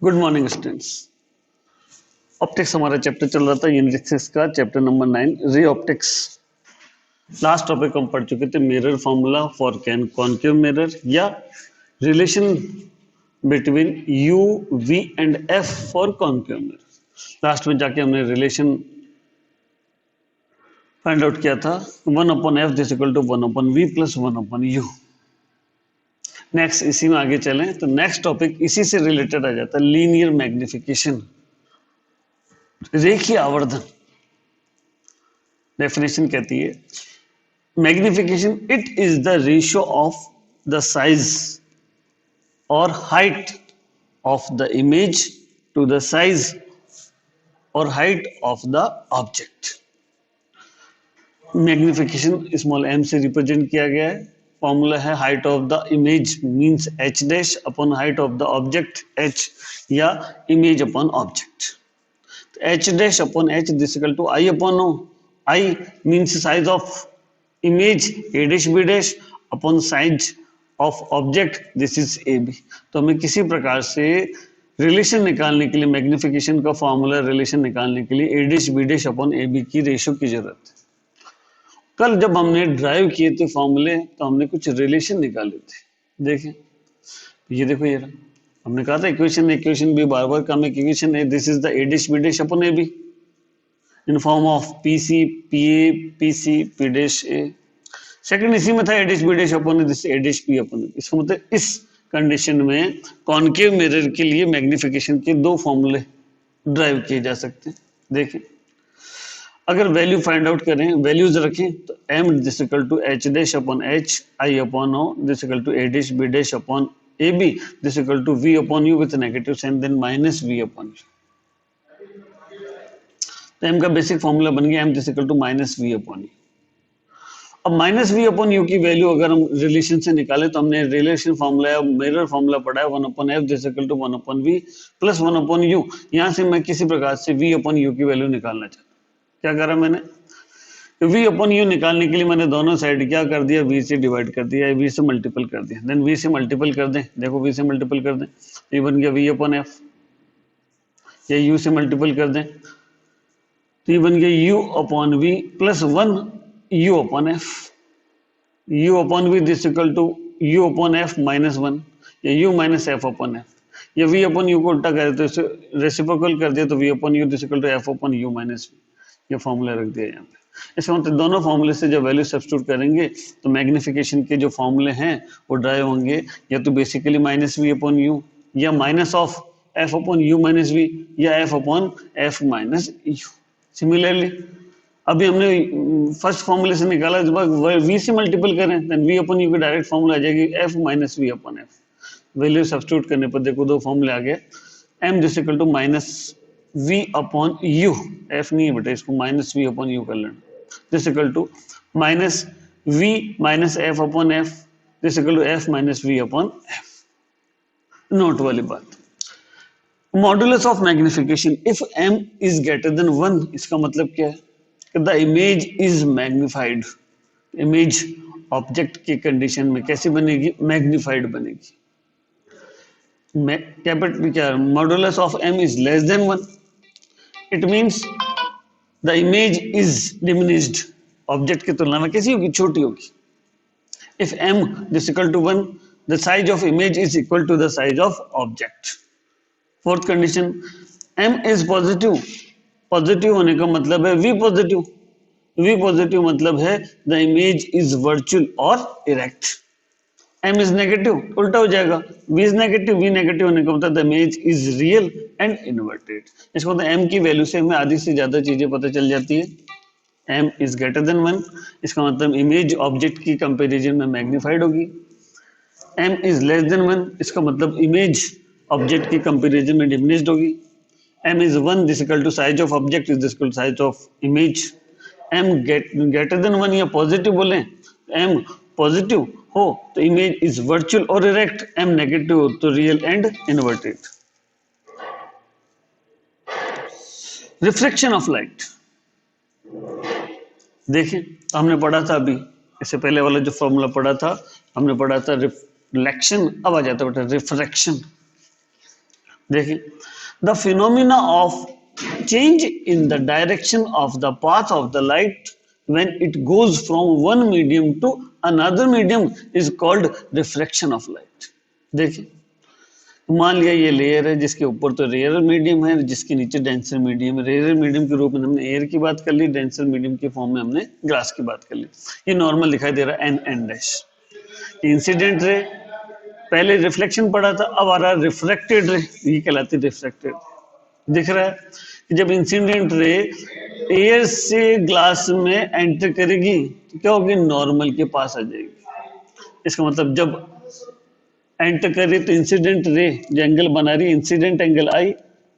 Good morning students. Optics हमारा chapter चल रहा था यूनिट 6 का chapter number 9 ray optics. Last topic हम पढ़ चुके थे mirror formula for can concave mirror या relation between u v and f for concave mirror. Last में जाके हमने रिलेशन फाइंड आउट किया था 1/f is equal to 1/v plus 1/u। Next इसी में आगे चलें तो नेक्स्ट टॉपिक इसी से रिलेटेड आ जाता है लीनियर मैग्निफिकेशन, रेखीय आवर्धन। डेफिनेशन कहती है magnification it is the ratio of the size और height of the image to the size और height of the object. Magnification small m से रिप्रेजेंट किया गया है। फॉर्मूला है height of the image means h dash upon height of the object h या image upon object. h dash upon h is equal to I upon O. I means size of image a dash b dash upon size of object this is ab। तो हमें किसी प्रकार से relation निकालने के लिए magnification का formula relation निकालने के लिए a dash b dash upon ab की रेशियो की जरूरत है। कल जब हमने ड्राइव किए थे फॉर्मूले तो हमने कुछ रिलेशन निकाले थे। देखें ये देखो ये रहा। हमने कहा था इक्वेशन भी बार बार का इक्वेशन है this is the a dash b dash upon ab in form of pc pa pc p dash a। Second इसी में था a dash b dash upon a this a dash p upon a। इसका मतलब इस condition में concave mirror के लिए magnification के दो फॉर्मूले ड्राइव किए जा सकते हैं। देखें अगर वैल्यू फाइंड आउट करें वैल्यूज रखें तो m this equal to h dash upon h I upon o this equal to a dash b dash upon AB this equal to V upon U with a negative sign then minus V upon U। तो M का basic formula बन गया M this equal to minus V upon U। अब minus V upon U की value अगर हम relation से निकालें तो हमने रिलेशन फॉर्मूला मिरर फॉर्मूला पढ़ा है 1/f this equal to 1/v plus 1/u। यहाँ से मैं किसी प्रकार से V upon U की वैल्यू निकालना चाहता हूँ। क्या करा मैंने V upon U निकालने के लिए मैंने दोनों साइड क्या कर दिया V से डिवाइड कर दिया V से मल्टीपल कर दिया देन V से मल्टीपल कर दें। देखो V से मल्टीपल कर दें ये बन गया V upon f या U से मल्टीपल कर दें तो ये बन गया U upon V plus 1 U upon f। U upon V this equal to U upon f minus 1 या U minus f upon f या V upon U को उल्टा करे तो इसे रेसिप्रोकल कर दिया तो V upon U this equal to f upon U minus v। ये फॉर्मूला रख दिया यहाँ पे। इसका मतलब दोनों फॉर्मूले से जब वैल्यू सब्स्टिट्यूट करेंगे तो मैग्निफिकेशन के जो फॉर्मूले हैं वो ड्राइव होंगे या तो basically minus we upon u या minus of f upon u minus v या f upon f minus u. Similarly अभी हमने फर्स्ट फॉर्मूले से निकाला जब वी से मल्टीपल करें देन वी अपॉन यू की डायरेक्ट फॉर्मूला आ जाएगी F minus we upon F. Value substitute करने पर देखो दो फॉर्मूले आ गए M this equal to minus v upon u f नहीं है बेटा इसको माइनस v अपॉन u कर लेना this equal to minus v minus f अपॉन f this equal to f minus v upon f। Note वाली बात modulus of magnification if m is greater than 1 इसका मतलब क्या है कि the image is magnified. Image object की condition में कैसी बनेगी मैग्निफाइड बनेगी। कैपिटल क्या modulus of m is less than 1 it means the image is diminished. Object की तुलना में कैसी होगी छोटी होगी। If m this equal to 1 the size of image is equal to the size of object. Fourth condition m is positive. Positive होने का मतलब है v पॉजिटिव। v पॉजिटिव मतलब है द इमेज इज वर्चुअल और इरेक्ट। m इज नेगेटिव उल्टा हो जाएगा v is negative v negative होने का मतलब the image is real and inverted. इसको मतलब m की वैल्यू से हमें आधी से ज्यादा चीजें पता चल जाती है। m इज ग्रेटर देन 1 इसका मतलब इमेज ऑब्जेक्ट की कंपैरिजन में मैग्नीफाइड होगी। m इज लेस देन 1 इसका मतलब इमेज ऑब्जेक्ट की कंपैरिजन में डिमिनिश्ड होगी। m is 1 this equal to size of object is equal to size of image. m greater than 1 या पॉजिटिव बोले m पॉजिटिव हो तो इमेज इज वर्चुअल और इरेक्ट m नेगेटिव हो तो real and inverted. Reflection of light देखें तो हमने पढ़ा था अभी इससे पहले वाला जो फॉर्मूला पढ़ा था हमने पढ़ा था रिफ्लेक्शन। अब आ जाता है बेटा रिफ्रैक्शन। देखिए, the phenomena of change in the direction of the path of the light when it goes from one medium to another medium is called refraction of light. देखिए, मान लिया ये लेयर है जिसके ऊपर तो रेयर मीडियम है, जिसके नीचे डेंसर मीडियम है। रेयर मीडियम के रूप में हमने एयर की बात कर ली, डेंसर मीडियम के फॉर्म में हमने ग्लास की बात कर ली। ये नॉर्मल दिखाई दे रहा है N N dash. Incident ray, पहले रिफ्लेक्शन पढ़ा था, अब आ रहा है रिफ्रैक्टेड रे, ये कहलाती है रिफ्रैक्टेड। दिख रहा है कि जब इंसिडेंट रे एयर से ग्लास में एंटर करेगी तो क्या होगी, नॉर्मल के पास आ जाएगी। इसका मतलब जब एंटर कर रही तो इंसिडेंट रे जो एंगल बना रही है, इंसिडेंट एंगल आई,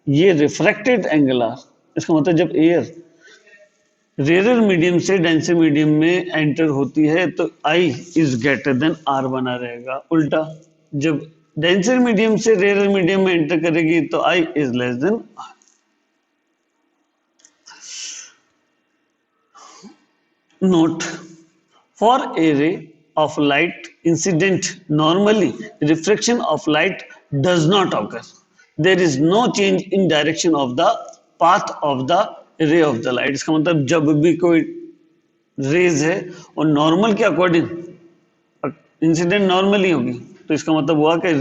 ये रिफ्रैक्टेड एंगल आर। इसका मतलब जब एयर रेयर मीडियम से डेंसर मीडियम में एंटर होती है तो i is greater than r बना रहेगा। उल्टा, जब डेंसर मीडियम से रेयर मीडियम में एंटर करेगी तो i is less than r. Note, for a ray of light incident normally refraction of light does not occur. There is no change in direction of the path of the ray of the light. इसका मतलब जब भी कोई raise है और normal के according incident normal ही होगी, तो इसका मतलब हुआ कि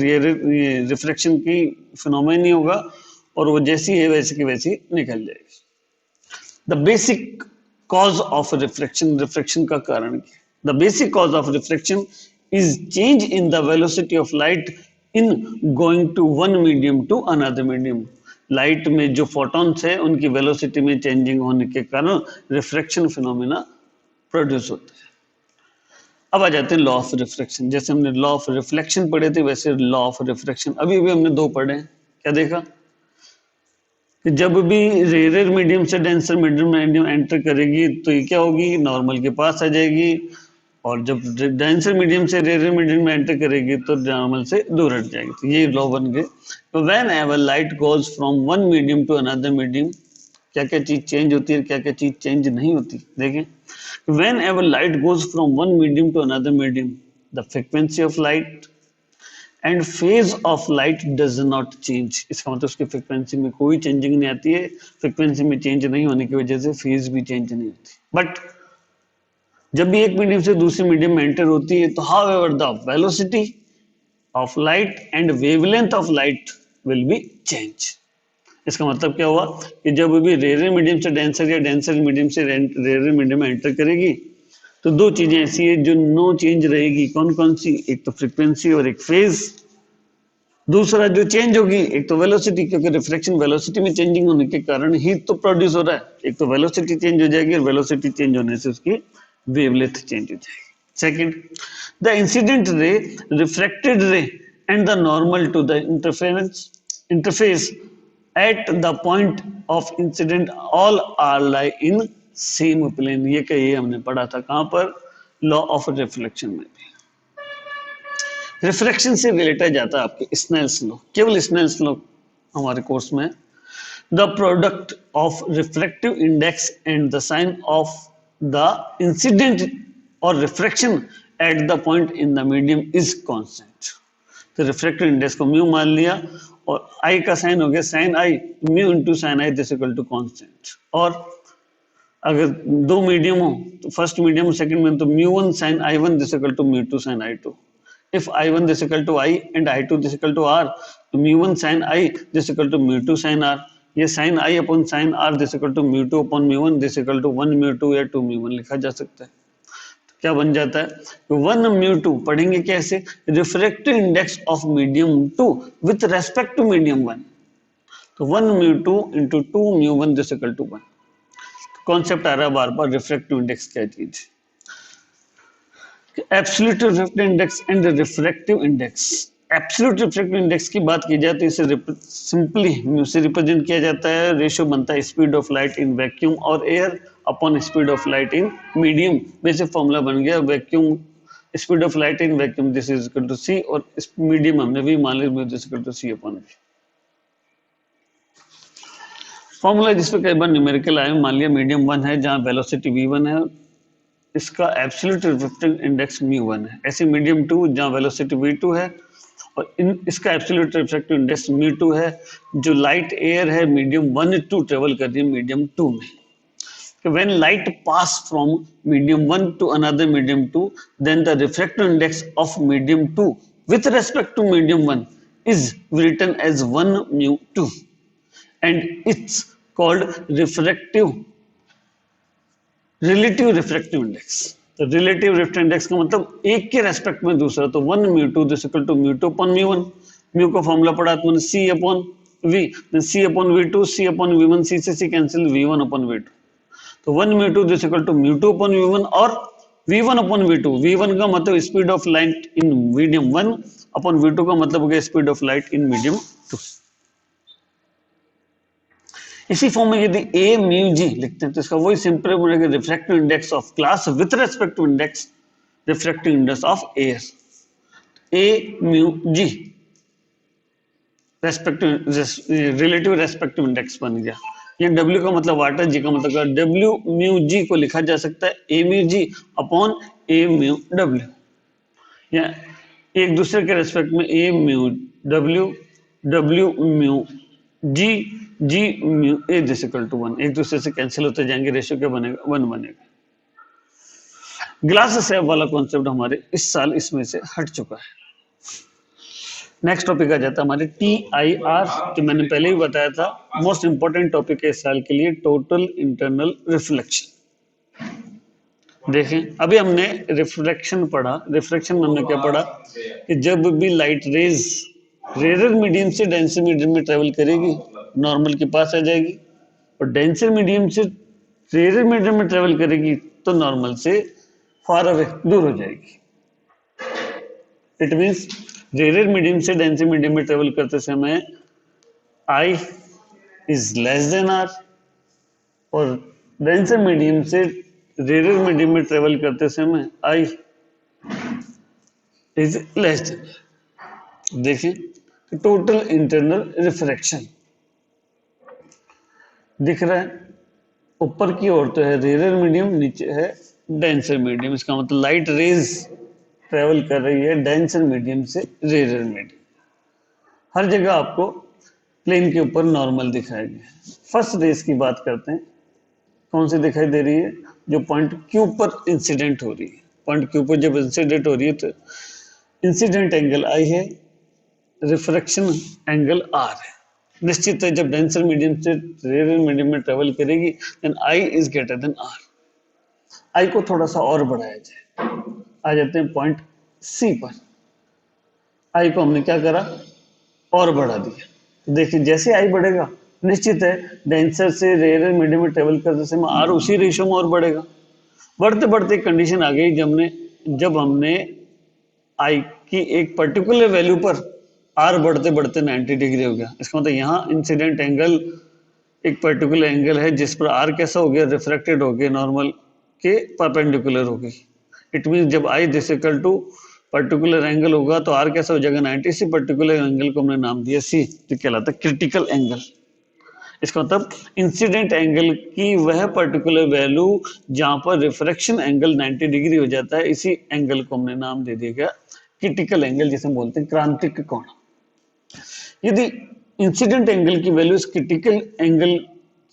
रिफ्लेक्शन की फिनोमेना नहीं होगा और वो जैसी है वैसी की वैसी निकल जाएगी। The basic cause of reflection, reflection का कारण क्या? The basic cause of reflection is change in the velocity of light in going to one medium to another medium. Light में जो फोटॉन्स है उनकी वेलोसिटी में चेंजिंग होने के कारण रिफ्रैक्शन फिनोमेना प्रोड्यूस होता है। अब आ जाते हैं लॉ ऑफ रिफ्रैक्शन। जैसे हमने लॉ ऑफ रिफ्लेक्शन पढ़े थे वैसे लॉ ऑफ रिफ्रैक्शन अभी भी हमने दो पढ़े हैं। क्या देखा कि जब भी रेयर मीडियम से डेंसर मीडियम एंटर करेगी तो ये क्या होगी, नॉर्मल के पास आ जाएगी, और जब डेंसर मीडियम से रेयर मीडियम में एंटर करेगी तो नॉर्मल से दूर हट जाएगी। तो ये लॉ बन गए। तो whenever light goes from one medium to another medium, क्या क्या चीज चेंज होती है, क्या क्या चीज चेंज नहीं होती। देखें, whenever light goes from one medium to another medium the frequency of light and phase of light does not change. इसका मतलब उसकी फ्रीक्वेंसी में कोई चेंजिंग नहीं आती है। फ्रीक्वेंसी में चेंज नहीं होने की वजह से फेज भी चेंज नहीं होती। बट जब भी एक मीडियम से दूसरे मीडियम में एंटर होती है तो how ever the velocity of light and wavelength of light will be change. इसका मतलब क्या हुआ कि जब भी रेयर मीडियम से डेंसर या डेंसर मीडियम से रेयर मीडियम में एंटर करेगी तो दो चीजें ऐसी है जो नो चेंज रहेगी। कौन कौन सी? एक तो फ्रीक्वेंसी और एक फेज। दूसरा जो चेंज होगी एक तो वेलोसिटी, क्योंकि रिफ्लेक्शन वेलोसिटी में चेंजिंग होने के कारण हीट तो प्रोड्यूस हो रहा है। एक तो वेलोसिटी चेंज हो जाएगी और वेलोसिटी चेंज होने से उसकी वेवलेंथ चेंज हो जाएगी। Second, the incident ray, refracted ray and the normal to the interface at the point of incidence all are lie in same plane. ये कहिए हमने पढ़ा था कहां पर? लॉ ऑफ रिफ्लेक्शन में। रिफ्लेक्शन से रिलेटेड जाता है आपके स्नेल्स लॉ, केवल स्नेल्स लॉ हमारे कोर्स में। The product of reflective index and the sine of the incident or refraction at the point in the medium is constant। तो refractive index को म्यू मान लिया और आई का साइन हो गया sine I, mu into sine I this equal to constant. और अगर दो मीडियम हो तो फर्स्ट मीडियम सेकंड में तो mu one sine i one this equal to mu two sine i two. If i one this equal to i and i two this equal to r तो mu one sine I this equal to mu two sine r. ये sine I upon sine r this equal to mu two upon mu one this equal to one mu two या two mu one लिखा जा सकता है। तो क्या बन जाता है? तो वन म्यू टू पढ़ेंगे कैसे? Refractive index of medium two with respect to medium one. तो one mu two into two mu one this equal to one. Concept आ रहा है बार बार, रिफ्रैक्टिव इंडेक्स क्या चीज? Absolute refractive index and refractive index. Absolute refractive index की बात की जाए तो इसे सिंपली म्यू से रिप्रेजेंट किया जाता है। रेशियो बनता है speed of light in vacuum और air upon speed of light in medium. वैसे फॉर्मूला बन गया vacuum, speed of light in vacuum this is equal to c, और मीडियम हमने भी मान लिया this equal to c upon v. Formula जिस पे कई बार न्यूमेरिकल आए, मान लिया मीडियम वन है जहाँ वेलोसिटी v1 है, इसका absolute refractive index mu one है। ऐसे मीडियम टू जहाँ वेलोसिटी v2 है और इन इसका एब्सोल्यूट रिफ्रैक्टिव इंडेक्स म्यू 2 है। जो लाइट एयर है मीडियम 1 टू ट्रेवल कर रही है मीडियम 2 में। When light pass from medium 1 to another medium 2, then the refractive index of medium 2 with respect to medium 1 is written as 1 mu 2, and it's called refractive relative refractive index. तो relative refractive index का मतलब एक के respect में दूसरा, तो 1 mu 2 this equal to mu 2 upon mu 1। Mu का formula पढ़ा तो मैंने c upon v, c upon we 2, c upon v 1, c से c cancel, v 1 upon we 2। तो 1 mu 2 this equal to mu 2 upon v 1 और we 1 upon we 2। We 1 का मतलब speed of light in medium 1 upon we 2 का मतलब हो गया speed of light in medium 2। इसी फॉर्म में यदि ए म्यू जी लिखते हैं तो इसका वही सिंपल बनेगा refractive index of glass with respect to index refractive index of air. A mu g respective relative respective index बन गया। ये W का मतलब वाटर, जी का मतलब W म्यू जी को लिखा जा सकता है a mu g upon a mu W, या एक दूसरे के रेस्पेक्ट में a mu W, W mu g, g mu a this equal to 1, एक दूसरे से कैंसिल होते जाएंगे, रेशियो क्या बनेगा 1 बनेगा। ग्लास स्लैब वाला कॉन्सेप्ट हमारे इस साल इसमें से हट चुका है। नेक्स्ट टॉपिक आ जाता है हमारे TIR, जो मैंने पहले ही बताया था मोस्ट इंपॉर्टेंट टॉपिक है इस साल के लिए, टोटल इंटरनल रिफ्लेक्शन। देखें अभी हमने रिफ्लेक्शन पढ़ा, रिफ्लेक्शन में हमने क्या पढ़ा कि जब भी लाइट रेज रेयर मीडियम से डेंसर मीडियम में ट्रेवल करेगी नॉर्मल के पास आ जाएगी, और डेंसर मीडियम से रेयर मीडियम में ट्रेवल करेगी तो नॉर्मल से फार अवे दूर हो जाएगी। इट मीन्स रेयर मीडियम से डेंसर मीडियम में ट्रेवल करते समय I is less then R, और डेंसर मीडियम से रेयर मीडियम में ट्रेवल करते समय I इज लेस देन। देखिए टोटल इंटरनल रिफ्रैक्शन दिख रहा है, ऊपर की ओर तो है रेयर मीडियम, नीचे है डेंसर मीडियम। इसका मतलब लाइट रेज ट्रेवल कर रही है डेंसर मीडियम से रेयर मीडियम। हर जगह आपको प्लेन के ऊपर नॉर्मल दिखाई गया। फर्स्ट रेस की बात करते हैं, कौन सी दिखाई दे रही है, जो पॉइंट क्यू पर इंसिडेंट हो रही है। पॉइंट क्यू पर जब इंसिडेंट हो रही है तो इंसिडेंट एंगल I है, रिफ्रैक्शन एंगल R है। निश्चित है जब डेंसर मीडियम से रेयर मीडियम में ट्रेवल करेगी then I is greater than R। I को थोड़ा सा और बढ़ाया जाए, आ जाते हैं पॉइंट C पर। I को हमने क्या करा और बढ़ा दिया। देखिए जैसे I बढ़ेगा निश्चित है डेंसर से रेयर मीडियम में ट्रेवल करते समय R उसी रेशियो में और बढ़ेगा। बढ़ते बढ़ते कंडीशन आ गई जब हमने I की एक पर्टिकुलर वैल्यू पर R बढ़ते बढ़ते 90 डिग्री हो गया। इसका मतलब यहाँ इंसिडेंट एंगल एक पर्टिकुलर एंगल है जिस पर R कैसा हो गया, रिफ्रैक्टेड हो गया, नॉर्मल के परपेंडिकुलर हो गई। इट मीन जब I this equal to particular angle होगा तो R कैसा हो जाएगा 90। इसी पर्टिकुलर एंगल को हमने नाम दिया C, जो कहलाता है क्रिटिकल एंगल। इसका मतलब इंसिडेंट एंगल की वह पर्टिकुलर वैल्यू जहां पर रिफ्रैक्शन एंगल 90 डिग्री हो जाता है, इसी एंगल को हमने नाम दे दिया क्रिटिकल एंगल, जिसे बोलते हैं क्रांतिक कोण। यदि इंसिडेंट एंगल की वैल्यू इस क्रिटिकल एंगल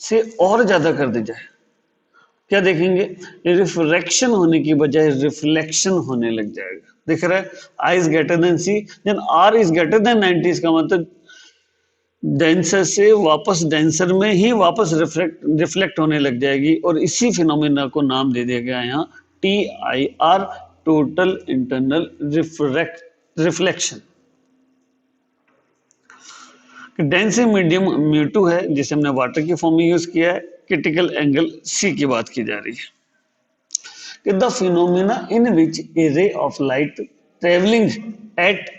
से और ज्यादा कर दी जाए, क्या देखेंगे, रिफ्रैक्शन होने की बजाय रिफ्लेक्शन होने लग जाएगा। दिख रहा है I is greater than C, then R is greater than 90। इसका मतलब डेंसर से वापस डेंसर में ही वापस रिफ्लेक्ट होने लग जाएगी, और इसी फिनोमेना को नाम दे दिया गया यहाँ TIR, total internal reflection. Denser medium mu 2 है जिसे हमने वाटर की फॉर्म में यूज किया है। क्रिटिकल एंगल C की बात की जा रही है। द फिनोमेना इन विच ए रे of light travelling at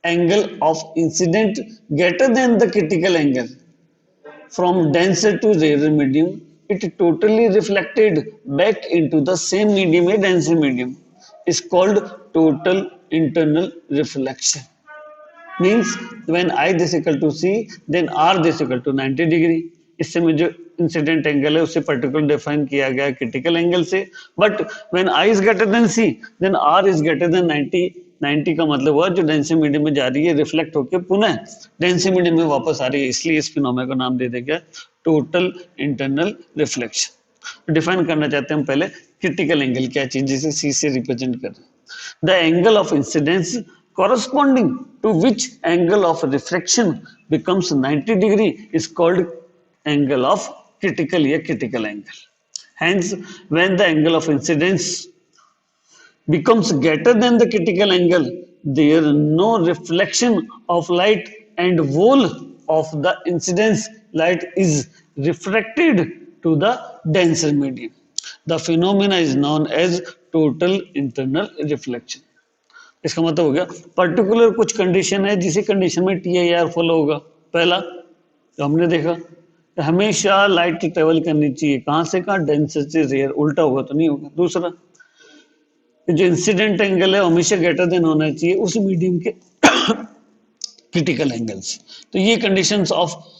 angle of incident greater than the critical angle from denser to rarer medium, it totally reflected back into the same medium, a denser medium, is called total internal reflection. Means when I this equal to C, then R this equal to 90 degree. इससे में जो incident angle है उसे particular define किया गया critical angle से, but when I is greater than C, then R is greater than 90, 90 का मतलब हुआ जो डेंसर मीडियम में जा रही है रिफ्लेक्ट होकर पुनः डेंसर मीडियम में वापस आ रही है, इसलिए इस फिनोमेना को नाम दे देंगे टोटल इंटरनल रिफ्लेक्शन। डिफाइन करना चाहते हैं हम पहले क्रिटिकल एंगल क्या चीज, जिसे सी से रिप्रेजेंट कर रहे हैं। The angle of incidence corresponding to which angle of refraction becomes 90 degree is called angle of critical या critical angle. Hence, when the angle of incidence becomes greater than the critical angle, there is no reflection of light and whole of the incidence light is refracted to the denser medium. The phenomena is known as total internal reflection. इसका मतलब हो गया particular कुछ condition है जिसी condition में T I are follow होगा। पहला तो हमने देखा कि हमेशा लाइट ट्रेवल करनी चाहिए, कहां से कहां, डेंसर से रेयर, उल्टा होगा तो नहीं होगा। दूसरा जो इंसिडेंट एंगल है हमेशा ग्रेटर देन होना चाहिए उस मीडियम के क्रिटिकल एंगल्स। तो ये conditions of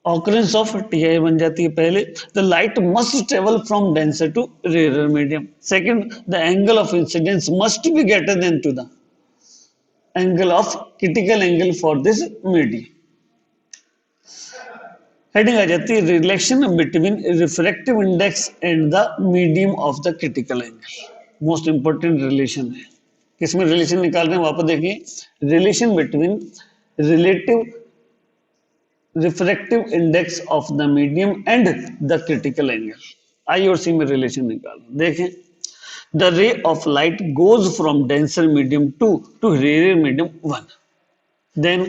occurrence of TI बन जाती है। पहले the light must travel from denser to rarer medium. Second, the angle of incidence must be greater than to the angle of critical angle for this medium. Heading आ जाती है relation between refractive index and the medium of the critical angle. Most important relation है, किसमें रिलेशन निकाल रहे हैं वापस देखिए। Relation between relative refractive index of the medium and the critical angle. I और सी में रिलेशन निकाल देखें। The ray of light goes from denser medium to rare medium 1, then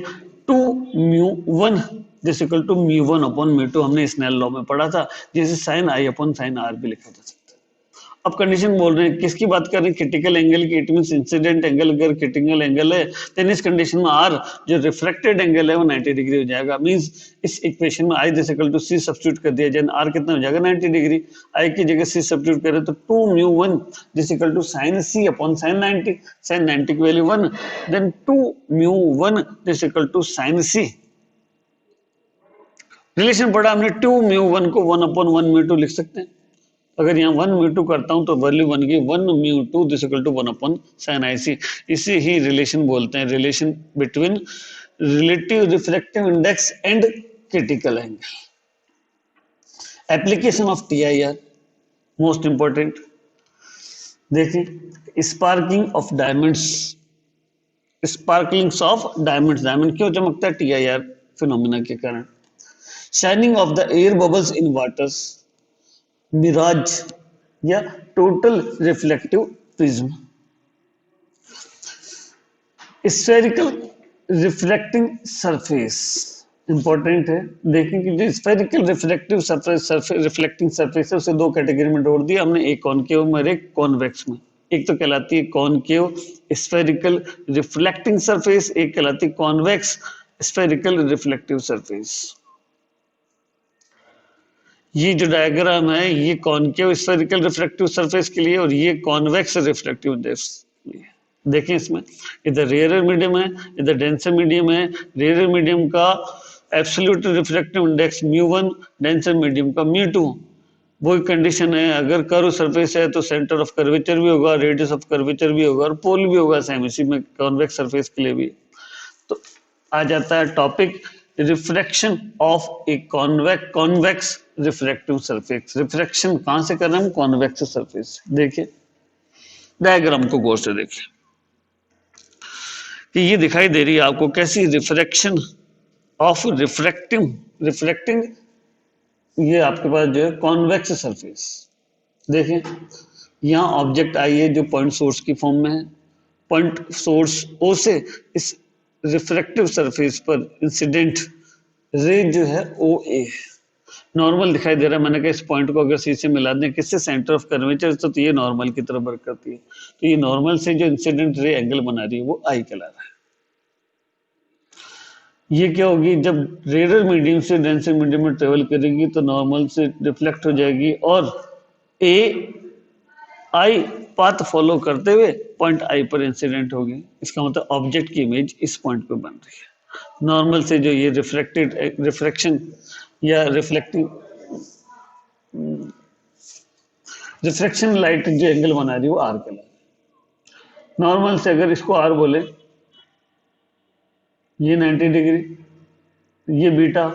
2 μ1 this equal to μ1 upon μ2 हमने Snell law में पढ़ा था, जिसे sine आई upon sine R भी लिखा जा सकता है। अब कंडीशन बोल रहे हैं, किसकी बात कर रहे हैं, क्रिटिकल एंगल की। इट मींस इंसिडेंट एंगल अगर क्रिटिकल एंगल है देन इस कंडीशन में आर जो रिफ्रैक्टेड एंगल है वो 90 डिग्री हो जाएगा। मींस इस इक्वेशन में i this equal to c substitute कर दिया जाए, आर कितना हो जाएगा 90 डिग्री। आई की जगह सी सब्स्टिट्यूट करें तो 2 μ1 this equal to sine c upon sine 90, sine 90 की value 1, then 2 μ1 this equal to sine c. Relation पढ़ा हमने, 2 μ1 को 1 अपॉन 1 μ2 लिख सकते हैं। अगर यहाँ 1 μ2 करता हूं तो वैल्यू बन गई 1 μ2 this equal to 1 upon sine i c. इसे ही रिलेशन बोलते हैं, relation between relative refractive index and critical angle. Application of T I R most important देखिए। Sparking of diamonds, sparklings of diamonds, diamond क्यों चमकता है, टी आई आर फिनोमिना के कारण। Shining of the air bubbles in waters, mirage या total reflective prism. Spherical reflecting surface important है। देखिए कि जो spherical reflective surface reflecting surface है उसे दो कैटेगरी में तोड़ दिया हमने, एक कॉनकेव में और एक कॉन्वेक्स में। एक तो कहलाती है कॉनकेव स्फेरिकल रिफ्लेक्टिंग सरफेस, एक कहलाती है कॉन्वेक्स स्फेरिकल रिफ्लेक्टिव सरफेस। ये जो डायग्राम है ये कॉनकेव स्फेरिकल रिफ्लेक्टिव सरफेस के लिए और ये कॉन्वेक्स रिफ्लेक्टिव सरफेस के लिए। देखें इसमें इधर रेयर मीडियम है, इधर डेंसर मीडियम है। रेयर मीडियम का absolute refractive index μ1, denser medium का μ2। वही कंडीशन है, अगर कर्व सरफेस है तो सेंटर ऑफ कर्वेचर भी होगा, रेडियस ऑफ कर्वेचर भी होगा और पोल भी होगा, सेम इसी में कॉन्वेक्स सरफेस के लिए भी। तो आ जाता है topic refraction of a convex refractive surface. Refraction कहां से कर रहे हैं हम, कॉन्वेक्स सरफेस। देखिए डायग्राम को गौर से देखिए कि ये दिखाई दे रही है आपको कैसी, रिफ्रैक्शन ऑफ रिफ्रैक्टिंग ये आपके पास जो है कॉन्वेक्स सरफेस। देखिए यहाँ ऑब्जेक्ट आई है जो पॉइंट सोर्स की फॉर्म में है, पॉइंट सोर्स ओ से इस रिफ्रैक्टिव सरफेस पर इंसिडेंट रे जो है ओ ए नॉर्मल दिखाई दे रहा है। मैंने कहा इस पॉइंट को अगर सी से मिला दें किससे, सेंटर ऑफ कर्वेचर, तो ये नॉर्मल की तरफ वर्क करती है। तो ये नॉर्मल से जो इंसिडेंट रे एंगल बना रही है वो आई कहला रहा है। ये क्या होगी, जब रेयर मीडियम से डेंसर मीडियम में ट्रेवल करेगी तो नॉर्मल से रिफ्लेक्ट हो जाएगी और ए आई पाथ फॉलो करते हुए पॉइंट आई पर इंसिडेंट होगी। इसका मतलब ऑब्जेक्ट की इमेज इस पॉइंट पे बन रही है। नॉर्मल से जो ये रिफ्रैक्शन या रिफ्लेक्शन लाइट जो एंगल बना रही है वो आर कहला रहा है। नॉर्मल से अगर इसको आर बोले, ये 90 डिग्री, ये बीटा,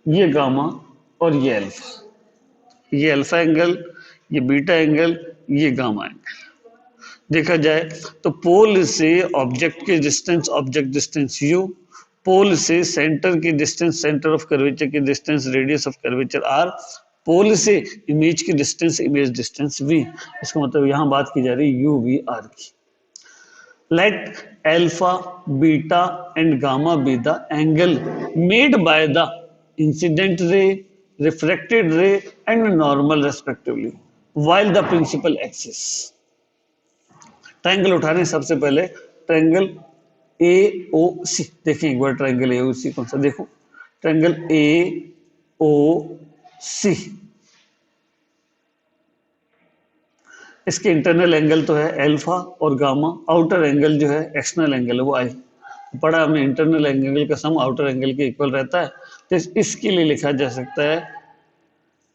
ये गामा और ये अल्फा। ये अल्फा एंगल, ये बीटा एंगल, ये गामा एंगल। देखा जाए तो पोल से ऑब्जेक्ट की डिस्टेंस, ऑब्जेक्ट डिस्टेंस u, पोल से सेंटर की डिस्टेंस, सेंटर ऑफ कर्वेचर की distance, radius of curvature r, पोल से इमेज की डिस्टेंस, इमेज डिस्टेंस v। इसका मतलब यहां बात की जा रही है u v r की। Let alpha, beta and gamma be the angle made by the incident ray, refracted ray and normal respectively while the principal axis। Triangle उठा रहे हैं सबसे पहले, ट्रायंगल ए ओ सी। देखिए एक बार ट्रायंगल ए ओ सी कौन सा, देखो ट्रायंगल ए ओ सी। इसके इंटरनल एंगल तो है अल्फा और गामा, आउटर एंगल जो है एक्सटर्नल एंगल है वो आई। पढ़ा हमने इंटरनल एंगल का सम आउटर एंगल के इक्वल रहता है। तो इसके लिए लिखा जा सकता है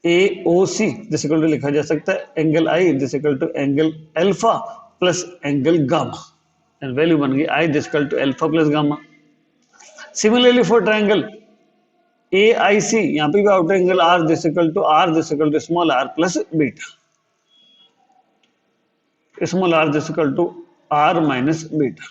A O C this equal to, लिखा जा सकता है angle i this equal to angle alpha plus angle gamma, and value बन गई i this equal to alpha plus gamma. Similarly for triangle A I C, यहाँ पे भी outer angle r this equal to small r plus beta, small are this equal to R minus beta.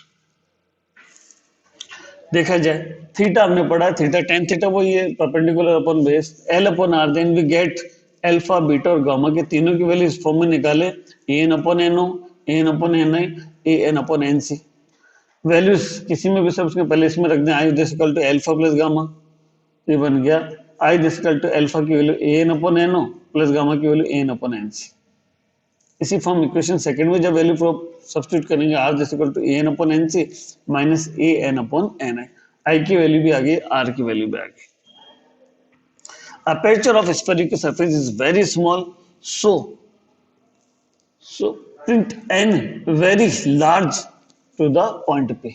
देखा जाए theta हमने पढ़ा है, theta tan theta वो ये perpendicular upon base L upon r, then we get alpha beta और gamma के तीनों की वैल्यू इस फॉर्म में निकाले, N upon N O, N upon N I, A N upon N C. Values किसी में भी सबसे पहले इसमें रख दें, i this equal to alpha plus gamma, ये बन गया i this equal to alpha की value A N upon N O plus gamma की value A N upon N C. इसी फॉर्म इक्वेशन सेकंड में जब वैल्यू सब्स्टिट्यूट करेंगे, r this equal to A N upon N C minus A N upon N I, i की value भी आ गई, are की value भी आ गई। Aperture of spherical surface is very small, so print n very large to the point P,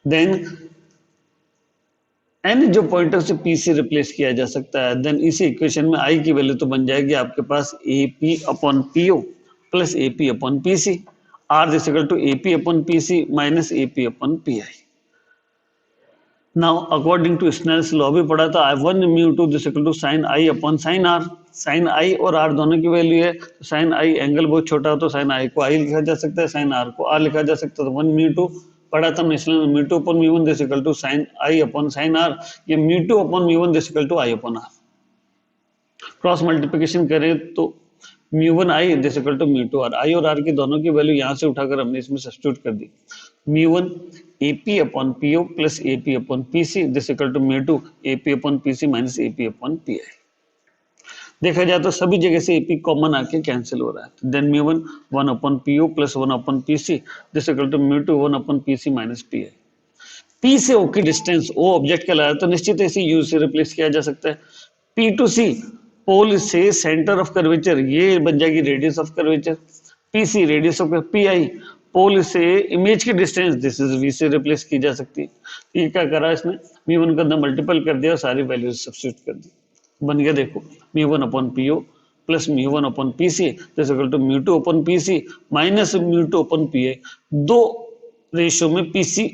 then n जो pointer से P से replace किया जा सकता है, देन इसी इक्वेशन में I की वैल्यू तो बन जाएगी आपके पास AP upon PO plus AP upon PC, R this equal to AP upon PC minus AP upon PI। Now according to Snell's law भी पढ़ा था, one mu two this equal to sine I upon sine r. Sine i और r दोनों की value है, sign आई angle बहुत छोटा हो तो साइन आई को आई लिखा जा सकता है, साइन आर को आर लिखा जा सकता है। तो वन म्यू टू पढ़ा था हमने, इसलिए mu two upon mu one this equal to sine I upon sine r, ये mu two upon mu one this equal to i upon r. Cross multiplication करें तो mu one i this equal to mu two r, i और r की दोनों की value यहाँ से उठाकर हमने इसमें सब्स्टिट्यूट कर दी, mu one AP upon PO plus AP upon PC this equal to mu two AP upon PC minus AP upon PI। देखा जाए तो सभी जगह से AP कॉमन आके कैंसिल हो रहा है, then mu one 1 upon PO plus 1 upon PC this equal to mu two 1 upon PC minus PI। P से O की डिस्टेंस, O ऑब्जेक्ट कहलाया तो निश्चित इसे U से रिप्लेस किया जा सकता है। P टू C पोल से सेंटर ऑफ कर्वेचर, ये बन जाएगी radius of curvature, PC radius of PI पोल से इमेज की डिस्टेंस दिस इज V से रिप्लेस की जा सकती है। ये क्या करा इसने, μ1 का अंदर मल्टीपल कर दिया और सारी वैल्यूज सब्स्टिट्यूट कर दी, बन गया देखो μ1 upon PO plus μ1 upon PC this equal to μ2 upon PC minus μ2 upon PI। दो रेशियो में PC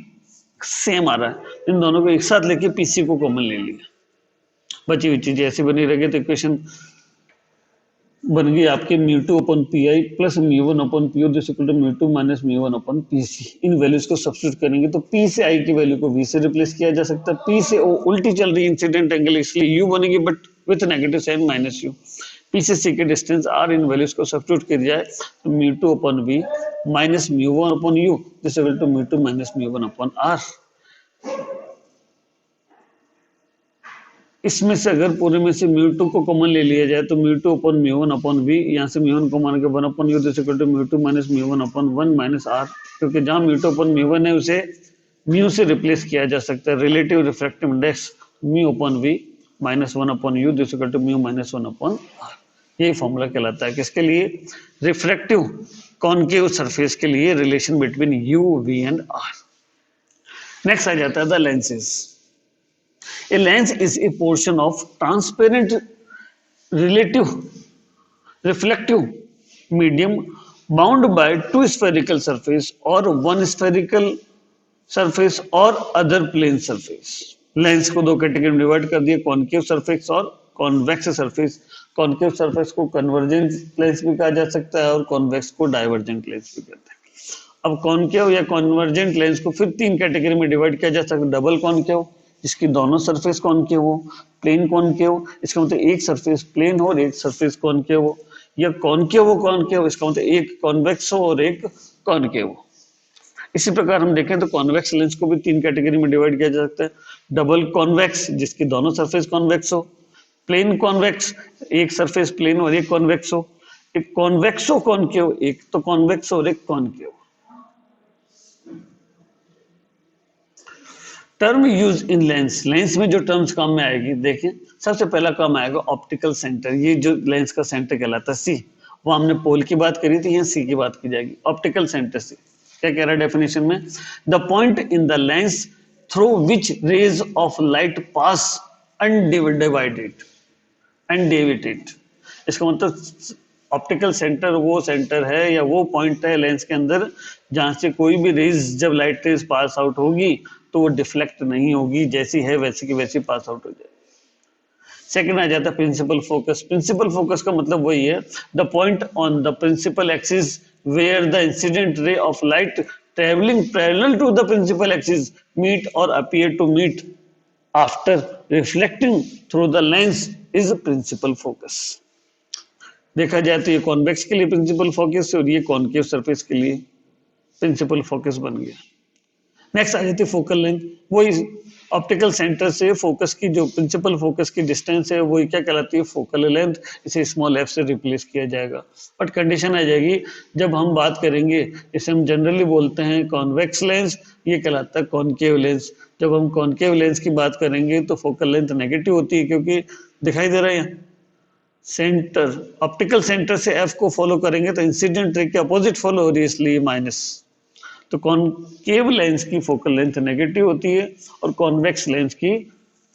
सेम आ रहा है, इन दोनों को एक साथ लेके PC को कॉमन ले लिया, बची हुई चीजें ऐसी बनी रहेगी। तो इक्वेशन बन गई आपके μ2 upon PI plus μ1 upon PO this equal to μ2 minus μ1 upon PC। इन वैल्यूज को सब्स्टिट्यूट करेंगे तो P से I की वैल्यू को V से रिप्लेस किया जा सकता है, P से O उल्टी चल रही इंसिडेंट एंगल इसलिए U बनेगी but with negative sign minus U। P से C की डिस्टेंस R, इन वैल्यूज को सब्स्टिट्यूट किया जाए तो μ2 upon V minus μ1 upon U this equal to μ2 minus μ1 upon R। इसमें से अगर पूरे में से μ2 को कॉमन ले लिया जाए तो μ2 अपॉन μ1 अपॉन V, यहाँ से μ1 कॉमन के 1 upon U this equal to μ2 minus μ1 upon 1 minus R, क्योंकि जहाँ μ2 अपॉन μ1 है उसे μ से रिप्लेस किया जा सकता है, relative refractive index μ upon V minus 1 upon U this equal to μ minus 1 upon R। यही फॉर्मूला कहलाता है किसके लिए, रिफ्रैक्टिव कॉनकेव सरफेस के लिए relation between U, V and R। Next आ जाता है the lenses. A lens is a portion of transparent relative reflective medium bound by two spherical surface और वन स्फेरिकल सरफेस और अदर प्लेन सरफेस। लेंस को दो category में divide कर दिया, कॉनकेव सरफेस और कॉन्वेक्स सरफेस। कॉनकेव सरफेस को convergent lens भी कहा जा सकता है और कॉन्वेक्स को डाइवर्जेंट लेंस भी कहते हैं। अब कॉनकेव या कन्वर्जेंट लेंस को फिर तीन कैटेगरी में डिवाइड किया जा सकता है। डबल कॉनकेव, जिसकी दोनों सरफेस कॉनकेव हो। प्लेन कॉनकेव, इसका मतलब एक सरफेस प्लेन हो और एक सरफेस कॉनकेव हो। या कॉनकेव कॉनकेव, इसका मतलब एक कॉन्वेक्स हो और एक कॉनकेव हो। इसी प्रकार हम देखें तो कॉन्वेक्स लेंस को भी तीन कैटेगरी में डिवाइड किया जा सकता है। डबल कॉन्वेक्स, जिसकी दोनों सरफेस कॉन्वेक्स हो। प्लेन कॉन्वेक्स, एक सरफेस प्लेन और एक कॉन्वेक्स हो। एक कॉन्वेक्सो कॉनकेव, एक तो कॉन्वेक्स और एक concave. Term use in lens, lens में जो टर्म्स काम में आएगी, देखिए सबसे पहला काम आएगा ऑप्टिकल सेंटर। ये जो लेंस का सेंटर कहलाता है सी, वो हमने पोल की बात करी थी, यहाँ सी की बात की जाएगी। ऑप्टिकल सेंटर सी क्या कह रहा है डेफिनेशन में, the point in the lens through which rays of light pass undivided undeviated. इसका मतलब ऑप्टिकल सेंटर वो सेंटर है या वो पॉइंट है लेंस के अंदर जहां से कोई भी रेज, जब लाइट रेज पास आउट होगी तो वो डिफ्लेक्ट नहीं होगी, जैसी है वैसी की वैसी पास आउट हो जाएगी। सेकंड आ जाता है प्रिंसिपल फोकस। प्रिंसिपल फोकस का मतलब वही है, the point on the principal axis where the incident ray of light travelling parallel to the principal axis meet और appear to meet after reflecting through the lens is principal focus. देखा जाए तो ये convex के लिए principal focus और ये concave surface के लिए प्रिंसिपल फोकस बन गया। नेक्स्ट आ जाती है फोकल लेंथ। वही ऑप्टिकल सेंटर से फोकस की जो प्रिंसिपल फोकस की डिस्टेंस है वही क्या कहलाती है, फोकल लेंथ। इसे स्मॉल एफ से रिप्लेस किया जाएगा। बट कंडीशन आ जाएगी, जब हम बात करेंगे, इसे हम जनरली बोलते हैं कॉन्वेक्स लेंस, ये कहलाता है कॉनकेव लेंस। जब हम कॉनकेव लेंस की बात करेंगे तो फोकल लेंथ नेगेटिव होती है, क्योंकि दिखाई दे रहा है सेंटर, ऑप्टिकल सेंटर से एफ को फॉलो करेंगे तो इंसिडेंट रे के अपोजिट फॉलो हो रही है, इसलिए माइनस। तो कॉनकेव लेंस की फोकल लेंथ नेगेटिव होती है और कॉन्वेक्स लेंस की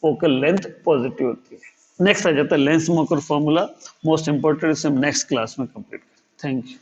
फोकल लेंथ पॉजिटिव होती है। नेक्स्ट आ जाता है लेंस मॉकर फॉर्मूला, मोस्ट इंपोर्टेंट, इसे हम नेक्स्ट क्लास में कंप्लीट करें। Thank you.